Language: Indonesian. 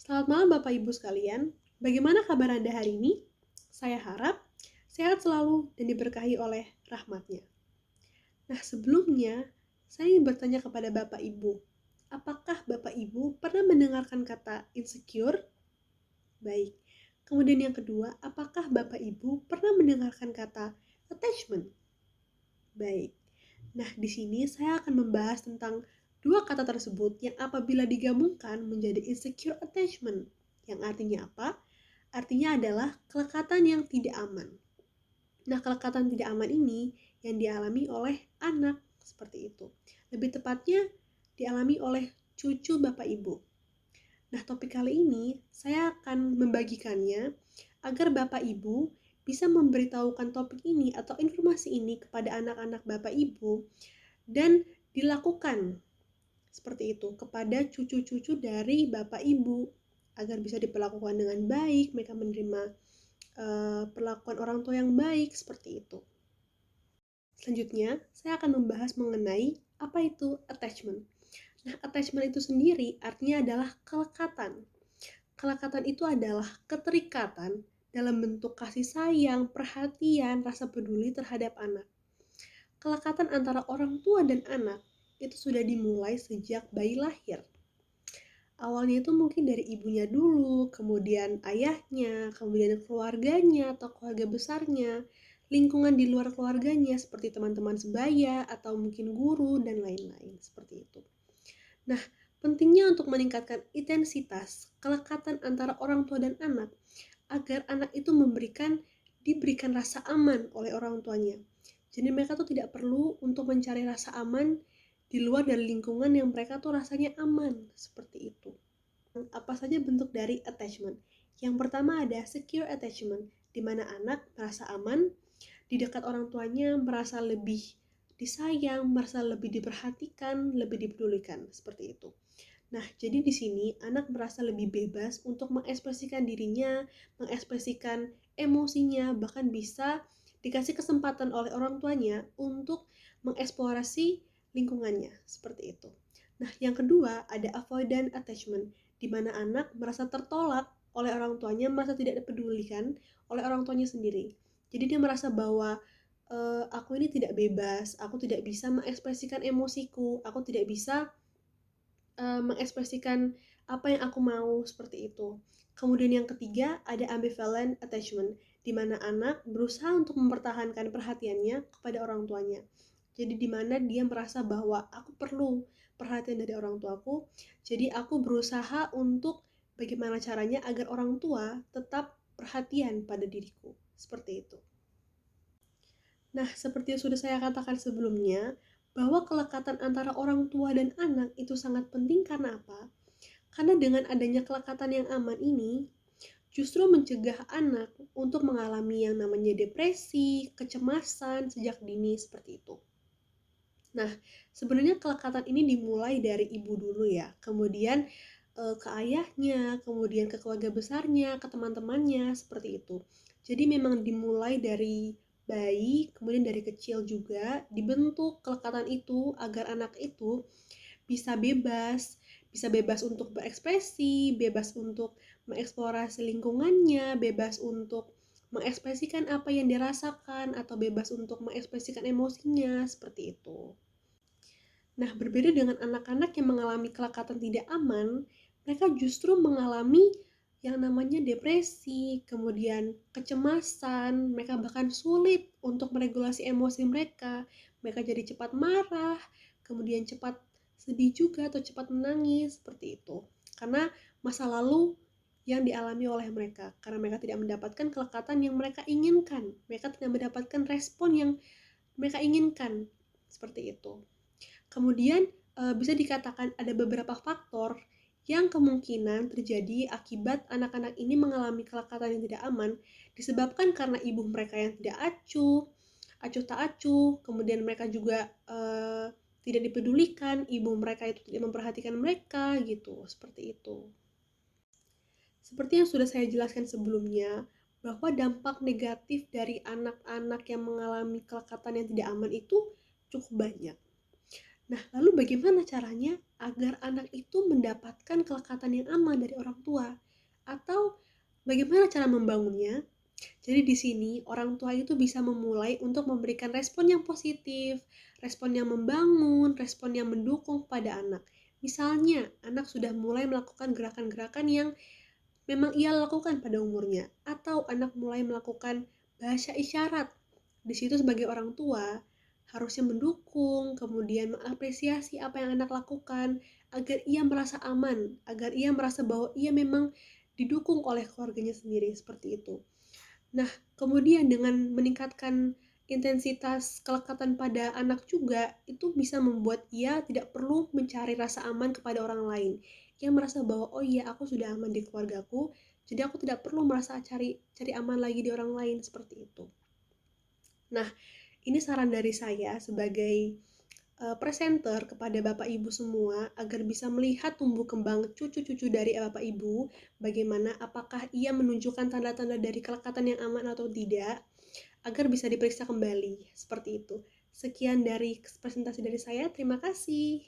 Selamat malam Bapak Ibu sekalian. Bagaimana kabar Anda hari ini? Saya harap sehat selalu dan diberkahi oleh rahmat-Nya. Nah, sebelumnya saya ingin bertanya kepada Bapak Ibu, apakah Bapak Ibu pernah mendengarkan kata insecure? Baik. Kemudian yang kedua, apakah Bapak Ibu pernah mendengarkan kata attachment? Baik. Nah, di sini saya akan membahas tentang dua kata tersebut yang apabila digabungkan menjadi insecure attachment. Yang artinya apa? Artinya adalah kelekatan yang tidak aman. Nah, kelekatan tidak aman ini yang dialami oleh anak seperti itu. Lebih tepatnya dialami oleh cucu Bapak Ibu. Nah, topik kali ini saya akan membagikannya agar Bapak Ibu bisa memberitahukan topik ini atau informasi ini kepada anak-anak Bapak Ibu dan dilakukan seperti itu kepada cucu-cucu dari Bapak Ibu agar bisa diperlakukan dengan baik, mereka menerima perlakuan orang tua yang baik seperti itu. Selanjutnya, saya akan membahas mengenai apa itu attachment. Nah, attachment itu sendiri artinya adalah kelekatan. Kelekatan itu adalah keterikatan dalam bentuk kasih sayang, perhatian, rasa peduli terhadap anak. Kelekatan antara orang tua dan anak itu sudah dimulai sejak bayi lahir. Awalnya itu mungkin dari ibunya dulu, kemudian ayahnya, kemudian keluarganya atau keluarga besarnya, lingkungan di luar keluarganya seperti teman-teman sebaya atau mungkin guru dan lain-lain seperti itu. Nah, pentingnya untuk meningkatkan intensitas kelekatan antara orang tua dan anak agar anak itu diberikan rasa aman oleh orang tuanya. Jadi mereka tuh tidak perlu untuk mencari rasa aman di luar dari lingkungan yang mereka tuh rasanya aman, seperti itu. Apa saja bentuk dari attachment? Yang pertama ada secure attachment, di mana anak merasa aman di dekat orang tuanya, merasa lebih disayang, merasa lebih diperhatikan, lebih dipedulikan, seperti itu. Nah, jadi di sini anak merasa lebih bebas untuk mengekspresikan dirinya, mengekspresikan emosinya, bahkan bisa dikasih kesempatan oleh orang tuanya untuk mengeksplorasi lingkungannya, seperti itu. Nah, yang kedua ada avoidant attachment, di mana anak merasa tertolak oleh orang tuanya, merasa tidak dipedulikan oleh orang tuanya sendiri. Jadi dia merasa bahwa aku ini tidak bebas, aku tidak bisa mengekspresikan emosiku, aku tidak bisa mengekspresikan apa yang aku mau seperti itu. Kemudian yang ketiga ada ambivalent attachment, di mana anak berusaha untuk mempertahankan perhatiannya kepada orang tuanya. Jadi di mana dia merasa bahwa aku perlu perhatian dari orang tuaku, jadi aku berusaha untuk bagaimana caranya agar orang tua tetap perhatian pada diriku. Seperti itu. Nah, seperti yang sudah saya katakan sebelumnya, bahwa kelekatan antara orang tua dan anak itu sangat penting karena apa? Karena dengan adanya kelekatan yang aman ini, justru mencegah anak untuk mengalami yang namanya depresi, kecemasan sejak dini seperti itu. Nah, sebenarnya kelekatan ini dimulai dari ibu dulu ya, kemudian ke ayahnya, kemudian ke keluarga besarnya, ke teman-temannya, seperti itu. Jadi memang dimulai dari bayi, kemudian dari kecil juga dibentuk kelekatan itu agar anak itu bisa bebas untuk berekspresi, bebas untuk mengeksplorasi lingkungannya, bebas untuk mengekspresikan apa yang dirasakan, atau bebas untuk mengekspresikan emosinya, seperti itu. Nah, berbeda dengan anak-anak yang mengalami kelekatan tidak aman, mereka justru mengalami yang namanya depresi, kemudian kecemasan, mereka bahkan sulit untuk meregulasi emosi mereka. Mereka jadi cepat marah, kemudian cepat sedih juga atau cepat menangis, seperti itu. Karena masa lalu yang dialami oleh mereka, karena mereka tidak mendapatkan kelekatan yang mereka inginkan, mereka tidak mendapatkan respon yang mereka inginkan, seperti itu. Kemudian bisa dikatakan ada beberapa faktor yang kemungkinan terjadi akibat anak-anak ini mengalami kelekatan yang tidak aman disebabkan karena ibu mereka yang tidak acuh tak acuh, kemudian mereka juga tidak dipedulikan, ibu mereka itu tidak memperhatikan mereka gitu, seperti itu. Seperti yang sudah saya jelaskan sebelumnya, bahwa dampak negatif dari anak-anak yang mengalami kelekatan yang tidak aman itu cukup banyak. Nah, lalu bagaimana caranya agar anak itu mendapatkan kelekatan yang aman dari orang tua? Atau bagaimana cara membangunnya? Jadi di sini orang tua itu bisa memulai untuk memberikan respon yang positif, respon yang membangun, respon yang mendukung pada anak. Misalnya, anak sudah mulai melakukan gerakan-gerakan yang memang ia lakukan pada umurnya, atau anak mulai melakukan bahasa isyarat. Di situ sebagai orang tua harusnya mendukung, kemudian mengapresiasi apa yang anak lakukan agar ia merasa aman, agar ia merasa bahwa ia memang didukung oleh keluarganya sendiri seperti itu. Nah, kemudian dengan meningkatkan intensitas kelekatan pada anak juga, itu bisa membuat ia tidak perlu mencari rasa aman kepada orang lain. Ia merasa bahwa, oh iya, aku sudah aman di keluargaku, jadi aku tidak perlu merasa cari aman lagi di orang lain, seperti itu. Nah, ini saran dari saya sebagai presenter kepada Bapak Ibu semua agar bisa melihat tumbuh kembang cucu-cucu dari Bapak Ibu, bagaimana apakah ia menunjukkan tanda-tanda dari kelekatan yang aman atau tidak, agar bisa diperiksa kembali, seperti itu. Sekian dari presentasi dari saya, terima kasih.